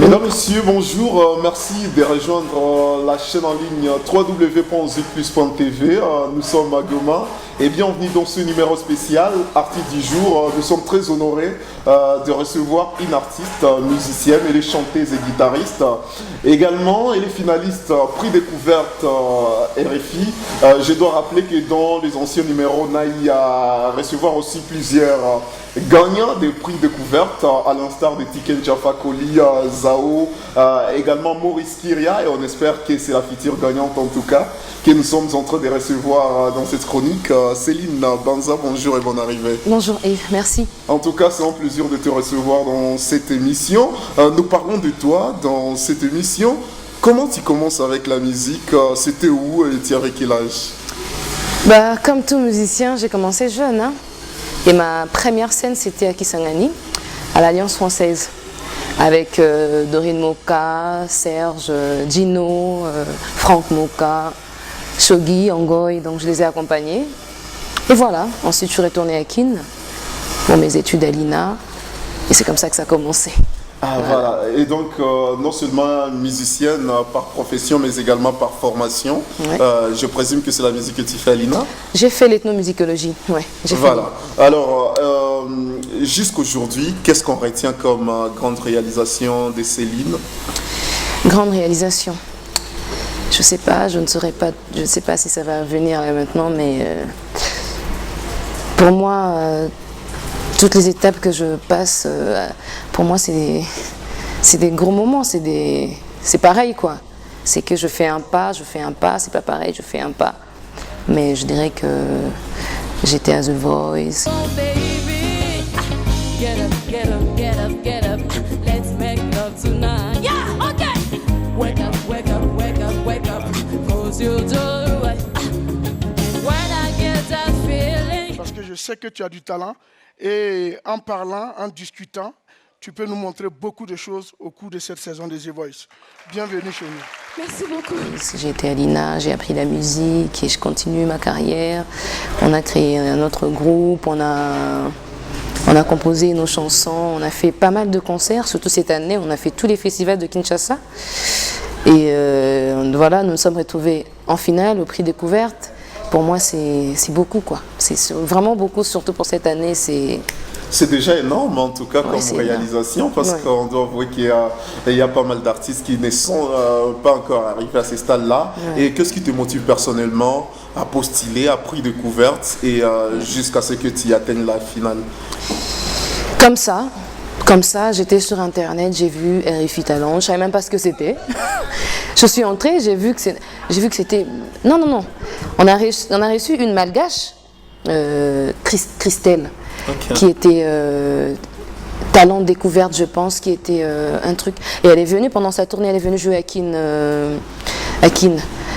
Mesdames, Messieurs, bonjour. Merci de rejoindre la chaîne en ligne www.zplus.tv. Nous sommes à Goma et bienvenue dans ce numéro spécial, Artiste du jour. Nous sommes très honorés de recevoir une artiste, musicienne, elle est chanteuse et guitariste. Également, elle est finaliste prix découverte RFI. Je dois rappeler que dans les anciens numéros, Naï a recevoir aussi plusieurs gagnants des prix découverte, à l'instar de Tiken Jaffa Koli, Zao, également Maurice Kiria, et on espère que c'est la future gagnante en tout cas, que nous sommes en train de recevoir dans cette chronique. Céline Banza, bonjour et bonne arrivée. Bonjour Yves, merci. En tout cas, c'est un plaisir de te recevoir dans cette émission. Nous parlons de toi dans cette émission. Comment tu commences avec la musique? C'était où et tu avais quel âge? Comme tout musicien, j'ai commencé jeune. Et ma première scène, c'était à Kisangani, à l'Alliance française, avec Dorine Moka, Serge, Gino, Franck Moka, Shogi, Angoy, donc je les ai accompagnés. Et voilà, ensuite je suis retournée à Kin pour mes études à l'INA, et c'est comme ça que ça a commencé. Ah voilà, et donc non seulement musicienne par profession, mais également par formation. Ouais. Je présume que c'est la musique que tu fais à l'INA? J'ai fait l'ethnomusicologie, ouais. Voilà, alors jusqu'aujourd'hui, qu'est-ce qu'on retient comme grande réalisation de Céline? Grande réalisation. Je sais pas, je ne sais pas si ça va venir là maintenant, mais pour moi, toutes les étapes que je passe, pour moi, c'est des gros moments, c'est pareil quoi. C'est que je fais un pas, c'est pas pareil, je fais un pas. Mais je dirais que j'étais à The Voice. Oh baby, get up, get up, get up, get up, let's make love tonight. Yeah, okay. Wake up, wake up, wake up, wake up, cause you do it. When I get that feeling. Parce que je sais que tu as du talent et en parlant, en discutant, tu peux nous montrer beaucoup de choses au cours de cette saison des The Voice. Bienvenue chez nous. Merci beaucoup. J'ai été à l'INA, j'ai appris la musique et je continue ma carrière. On a créé un autre groupe, on a composé nos chansons, on a fait pas mal de concerts, surtout cette année, on a fait tous les festivals de Kinshasa. Et voilà, nous nous sommes retrouvés en finale au prix découverte. Pour moi, c'est beaucoup quoi. C'est vraiment beaucoup, surtout pour cette année. C'est déjà énorme en tout cas comme réalisation énorme. Parce qu'on doit avouer qu'il y a pas mal d'artistes qui ne sont pas encore arrivés à ce stade-là. Ouais. Et qu'est-ce qui te motive personnellement à postuler, à prix découverte et jusqu'à ce que tu atteignes la finale? Comme ça, j'étais sur internet, j'ai vu RFI Talent, je ne savais même pas ce que c'était. Je suis entrée, j'ai vu que c'était... Non. On a reçu une malgache, Christelle, okay, qui était talent découverte, je pense, qui était un truc. Et elle est venue pendant sa tournée, elle est venue jouer à Kin.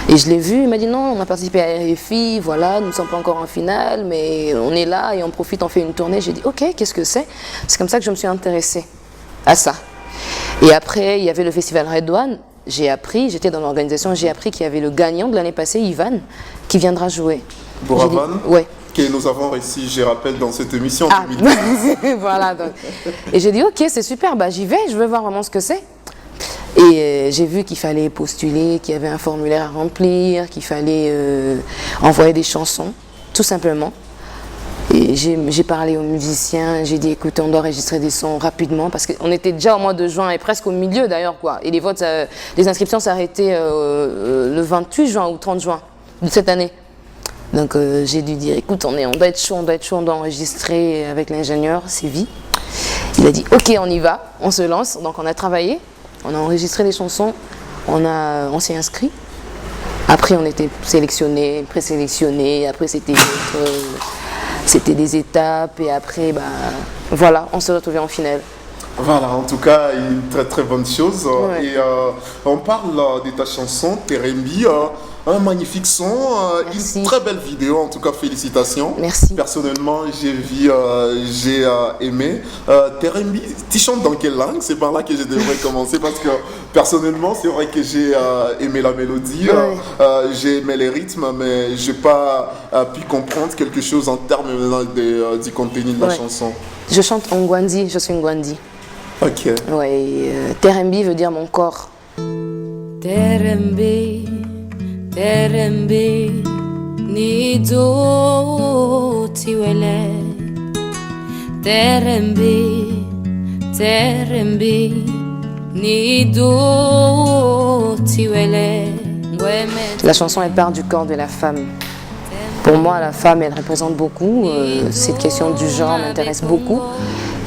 Et je l'ai vue, il m'a dit non, on a participé à RFI, voilà, nous ne sommes pas encore en finale, mais on est là et on profite, on fait une tournée. J'ai dit ok, qu'est-ce que c'est? C'est comme ça que je me suis intéressée à ça. Et après, il y avait le festival Red One. J'étais dans l'organisation, j'ai appris qu'il y avait le gagnant de l'année passée, Ivan, qui viendra jouer. Bouravan? Ouais. Que nous avons réussi, je rappelle, dans cette émission. Ah, voilà. Donc. Et j'ai dit, ok, c'est super, j'y vais, je veux voir vraiment ce que c'est. Et j'ai vu qu'il fallait postuler, qu'il y avait un formulaire à remplir, qu'il fallait envoyer des chansons, tout simplement. Et j'ai parlé aux musiciens, j'ai dit écoutez, on doit enregistrer des sons rapidement parce qu'on était déjà au mois de juin et presque au milieu d'ailleurs quoi. Et les votes, les inscriptions s'arrêtaient le 28 juin ou 30 juin de cette année. Donc j'ai dû dire écoute, on doit être chaud, on doit enregistrer avec l'ingénieur Sévi. Il a dit ok, on y va, on se lance. Donc on a travaillé, on a enregistré les chansons, on s'est inscrit. Après on était sélectionnés, présélectionnés, après c'était des étapes et après, voilà, on se retrouvait en finale. Voilà, en tout cas, une très très bonne chose. Ouais. Et on parle de ta chanson, Terembi, un magnifique son, une très belle vidéo, en tout cas félicitations. Merci. Personnellement, j'ai aimé. Terembi, tu chantes dans quelle langue? C'est par là que je devrais commencer parce que personnellement, c'est vrai que j'ai aimé la mélodie, ouais, j'ai aimé les rythmes, mais je n'ai pas pu comprendre quelque chose en termes du contenu de la chanson. Je chante en Ngwandi, je suis Ngwandi. Ok. Ouais, Terembi veut dire mon corps. Terembi, Terembi, Nido Tiwele. Terembi, Terembi, Nido Tiwele. La chanson, elle part du corps de la femme. Pour moi, la femme, elle représente beaucoup. Cette question du genre m'intéresse beaucoup.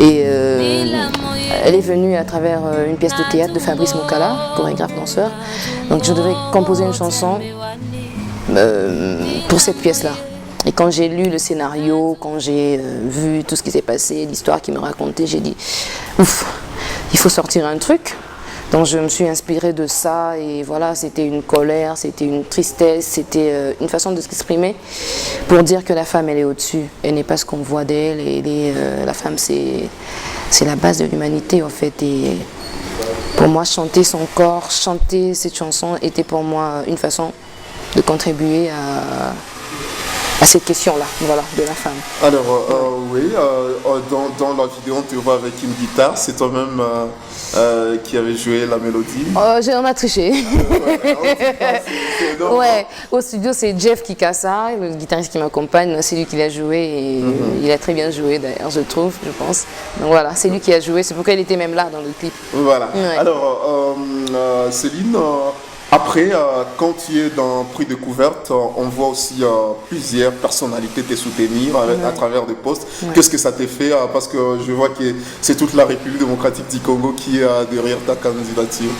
Et elle est venue à travers une pièce de théâtre de Fabrice Mokala, chorégraphe danseur. Donc je devais composer une chanson pour cette pièce-là. Et quand j'ai lu le scénario, quand j'ai vu tout ce qui s'est passé, l'histoire qu'il me racontait, j'ai dit ouf, il faut sortir un truc. Donc je me suis inspirée de ça et voilà, c'était une colère, c'était une tristesse, c'était une façon de s'exprimer pour dire que la femme, elle est au-dessus. Elle n'est pas ce qu'on voit d'elle. La femme, c'est la base de l'humanité en fait. Et pour moi, chanter son corps, chanter cette chanson était pour moi une façon de contribuer à cette question-là, voilà, de la femme. Alors, oui, dans la vidéo, on te voit avec une guitare. C'est toi-même qui avait joué la mélodie. On a triché. Ouais, au studio, c'est Jeff Kikassa, le guitariste qui m'accompagne. C'est lui qui l'a joué et il a très bien joué d'ailleurs, je trouve, je pense. Donc voilà, c'est lui qui a joué. C'est pourquoi il était même là dans le clip. Voilà. Ouais. Alors, Céline, après, quand tu es dans Prix Découverte, on voit aussi plusieurs personnalités te soutenir à travers des posts. Ouais. Qu'est-ce que ça t'a fait? Parce que je vois que c'est toute la République démocratique du Congo qui est derrière ta candidature.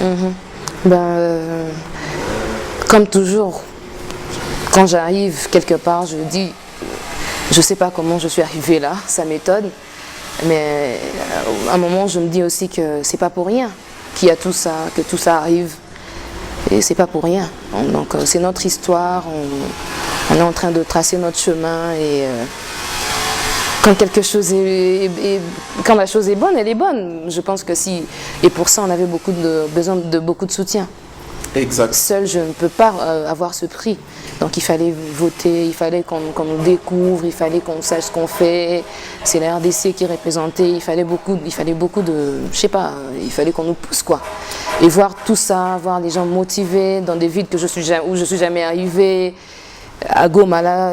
Comme toujours, quand j'arrive quelque part, je dis, je ne sais pas comment je suis arrivée là, ça m'étonne. Mais à un moment, je me dis aussi que c'est pas pour rien qu'il y a tout ça, que tout ça arrive. Et c'est pas pour rien. Donc c'est notre histoire, on est en train de tracer notre chemin et quand quelque chose quand la chose est bonne, elle est bonne. Je pense que si, et pour ça on avait besoin de beaucoup de soutien. Exact. Seul je ne peux pas avoir ce prix. Donc il fallait voter, il fallait qu'on nous découvre, il fallait qu'on sache ce qu'on fait. C'est la RDC qui est représentée, il fallait beaucoup de, je sais pas, il fallait qu'on nous pousse quoi. Et voir tout ça, voir les gens motivés dans des villes où je suis jamais arrivée, à Goma là,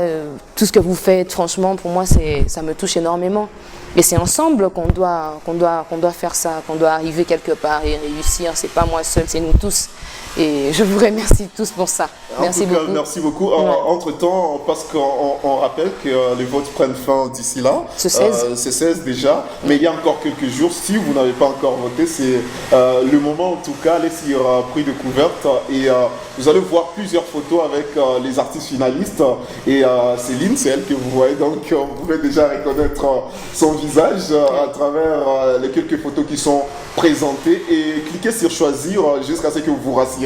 tout ce que vous faites, franchement pour moi ça me touche énormément. Et c'est ensemble qu'on doit faire ça, qu'on doit arriver quelque part et réussir. C'est pas moi seul, c'est nous tous. Et je vous remercie tous pour ça. Merci beaucoup. Merci beaucoup. Entre-temps, parce qu'on rappelle que les votes prennent fin d'ici là. Ce 16. C'est 16 déjà. Mais il y a encore quelques jours. Si vous n'avez pas encore voté, c'est le moment en tout cas. Allez sur Prix Découverte et vous allez voir plusieurs photos avec les artistes finalistes. Et Céline, c'est elle que vous voyez. Donc vous pouvez déjà reconnaître son visage à travers les quelques photos qui sont présentées. Et cliquez sur choisir jusqu'à ce que vous vous rassiriez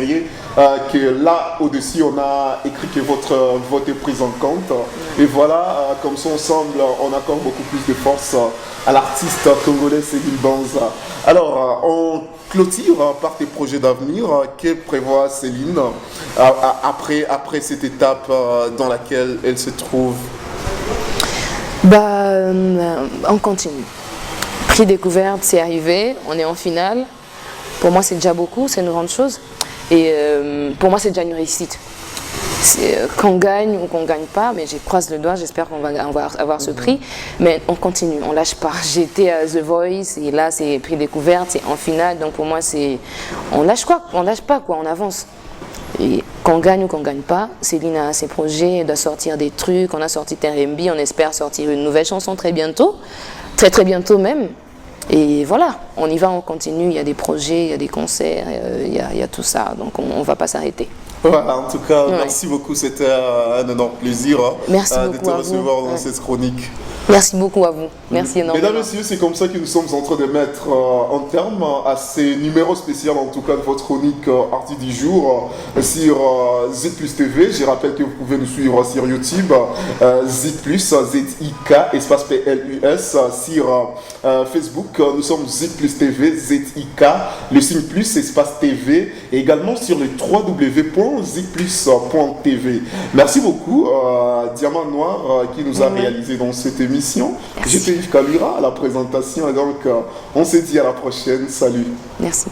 que là au-dessus on a écrit que votre vote est pris en compte et voilà, comme ça ensemble on accorde beaucoup plus de force à l'artiste congolais Céline Banza. Alors on clôture par tes projets d'avenir. Que prévoit Céline après cette étape dans laquelle elle se trouve? On continue. Prix Découverte, c'est arrivé, on est en finale. Pour moi c'est déjà beaucoup, c'est une grande chose. Et pour moi, c'est déjà une réussite. Qu'on gagne ou qu'on ne gagne pas, mais je croise le doigt, j'espère qu'on va avoir ce prix. Mais on continue, on ne lâche pas. J'étais à The Voice et là, c'est Prix Découverte, c'est en finale. Donc pour moi, on lâche quoi? On lâche pas, quoi, on avance. Et qu'on gagne ou qu'on ne gagne pas, Céline a ses projets, elle doit sortir des trucs. On a sorti Terembi, on espère sortir une nouvelle chanson très bientôt. Très très bientôt même. Et voilà, on y va, on continue, il y a des projets, il y a des concerts, il y a tout ça, donc on ne va pas s'arrêter. Voilà, en tout cas, merci beaucoup, c'était un énorme plaisir de te recevoir dans cette chronique. Merci beaucoup à vous, merci énormément. Mesdames et messieurs, c'est comme ça que nous sommes en train de mettre en terme à ces numéros spéciaux, en tout cas de votre chronique Artiste du jour sur Z+ TV. Je rappelle que vous pouvez nous suivre sur YouTube, Z+, ZIK, espace PLUS, sur Facebook, nous sommes Z+ TV, ZIK, le signe plus, espace TV, et également sur le www.zplus.tv. Merci beaucoup, Diamant Noir, qui nous a réalisé dans cette émission. émission. Merci. J'étais Yves Kalira à la présentation, et donc on se dit à la prochaine. Salut. Merci.